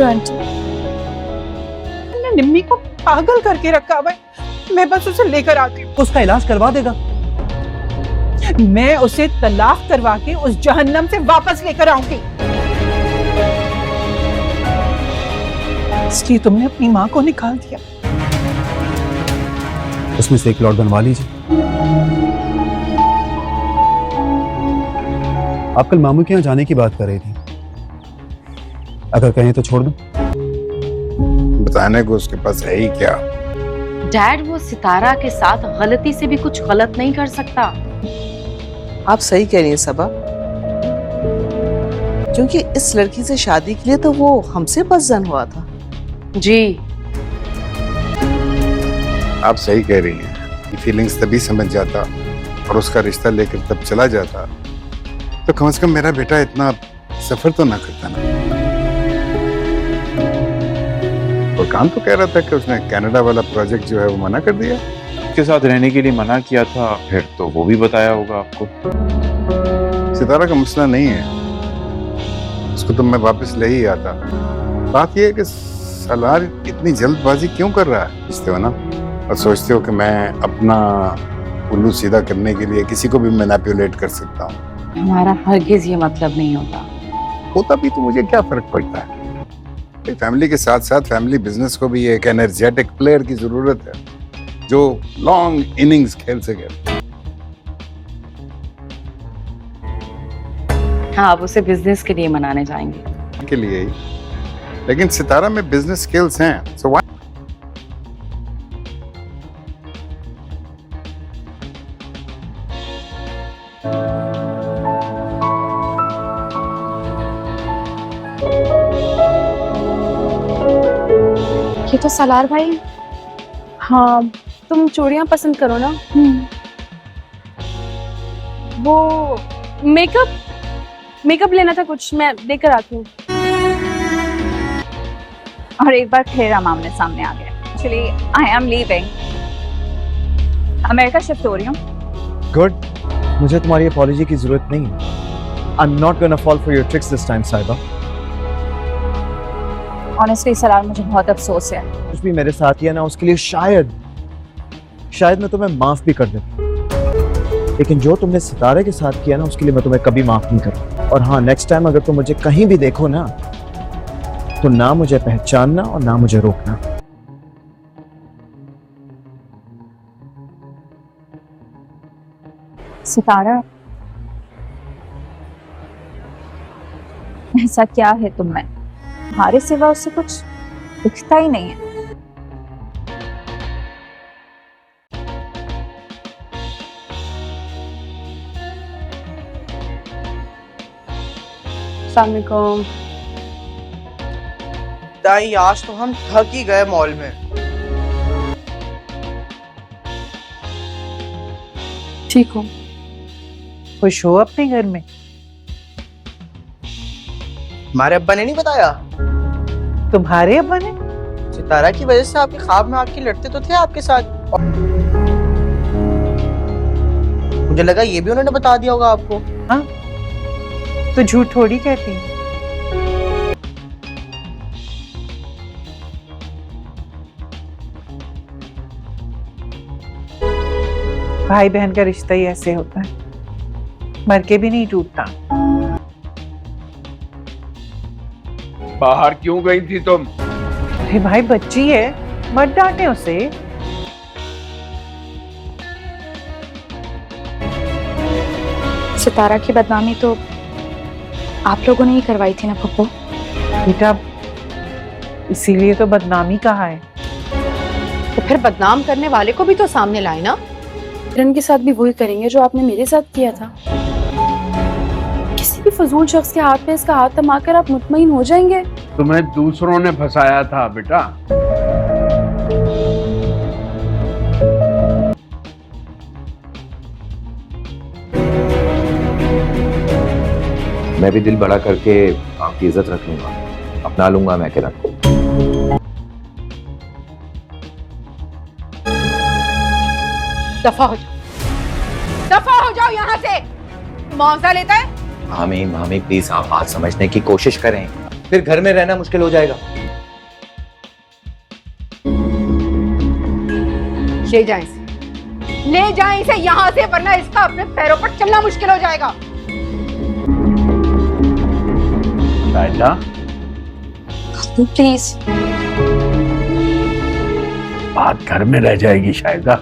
Aunty. निम्मी को पागल करके रखा हुआ है, मैं बस उसे लेकर आती हूँ। उसका इलाज करवा देगा। मैं उसे तलाक करवा के उस जहन्नम से वापस लेकर आऊंगी। इसलिए तुमने अपनी माँ को निकाल दिया। उसमें से एक लॉट बनवा लीजिए। आप कल मामू के यहाँ जाने की बात कर रही थी, अगर कहें तो छोड़ दूं? बताने को उसके पास है ही क्या? डैड, वो सितारा के साथ गलती से भी कुछ गलत नहीं कर सकता। आप सही कह रही हैं सबा, क्योंकि इस लड़की से शादी के लिए तो वो हमसे पसंद हुआ था। जी आप सही कह रही हैं। फीलिंग्स तभी समझ जाता और उसका रिश्ता लेकर तब चला जाता, तो कम से कम मेरा बेटा इतना सफर तो ना करता ना। और काम तो कह रहा था कि उसने कनाडा वाला प्रोजेक्ट जो है वो मना कर दिया। उसके साथ रहने के लिए मना किया था, फिर तो वो भी बताया होगा आपको। सितारा का मसला नहीं है, उसको तो मैं वापस ले ही आता। बात यह है कि सलार इतनी जल्दबाजी क्यों कर रहा है, समझते हो ना? और सोचते हो कि मैं अपना उल्लू सीधा करने के लिए किसी को भी मैनिपुलेट कर सकता हूँ। हमारा हरगिज ये मतलब नहीं होता भी तो मुझे क्या फर्क पड़ता है? फैमिली के साथ साथ फैमिली बिजनेस को भी एक एनर्जेटिक प्लेयर की जरूरत है जो लॉन्ग इनिंग्स खेल सके। हाँ, आप उसे बिजनेस के लिए मनाने जाएंगे। के लिए ही, लेकिन सितारा में बिजनेस स्किल्स हैं, सो व्हाई? ये तो सलार भाई है। हाँ, तुम चूड़ियां पसंद करो ना। वो मेकअप लेना था कुछ, मैं लेकर आती हूँ। और एक बार फिर हम आमने सामने आ गए। Actually I am leaving, America shift हो रही हूँ। गुड, मुझे तुम्हारी अपॉलॉजी की जरूरत नहीं है। I am not gonna fall for your tricks this time साहिबा। ऑनेस्टली सलार, मुझे बहुत अफसोस है। कुछ भी मेरे साथ किया ना, उसके लिए शायद मैं तुम्हें माफ भी कर देता, लेकिन जो तुमने सितारे के साथ किया ना, उसके लिए मैं तुम्हें कभी माफ नहीं करूँ। और हाँ, नेक्स्ट टाइम अगर तुम मुझे कहीं भी देखो ना, तो ना मुझे पहचानना और ना मुझे रोकना। सितारा, ऐसा क्या है तुम में? हमारे सिवा उससे कुछ दिखता ही नहीं है। अस्सलामुअलैकुम। दाई, आज तो हम थक ही गए मॉल में। ठीक हो? खुश हो अपने घर में? हमारे अब्बा ने नहीं बताया? तुम्हारे अब्बा ने? सितारा की वजह से आपके ख्वाब में आके लड़ते तो थे आपके साथ। मुझे लगा ये भी उन्होंने बता दिया होगा आपको। हाँ, तो झूठ थोड़ी कहती है। भाई बहन का रिश्ता ही ऐसे होता है, मर के भी नहीं टूटता। बाहर क्यों गई थी तुम? अरे भाई, बच्ची है, मत डांटे उसे। सितारा की बदनामी तो आप लोगों ने ही करवाई थी ना पप्पू? बेटा, इसीलिए तो बदनामी कहा है। तो फिर बदनाम करने वाले को भी तो सामने लाए ना। किरण के साथ भी वही करेंगे जो आपने मेरे साथ किया था। किसी भी फजूल शख्स के हाथ में इसका हाथ थमाकर आप मुतमईन हो जाएंगे। तुम्हें दूसरों ने फंसाया था बेटा। मैं भी दिल बड़ा करके आपकी इज्जत रख लूंगा, अपना लूंगा मैं किरण को। दफा हो जाओ, दफा हो जाओ यहाँ से। मुआवजा लेता है? मामी प्लीज आप बात समझने की कोशिश करें। फिर घर में रहना मुश्किल हो जाएगा। ले जाएं इसे, ले जाएं इसे यहाँ से, वरना इसका अपने पैरों पर चलना मुश्किल हो जाएगा। शाहिदा, प्लीज। बात घर में रह जाएगी शाहिदा।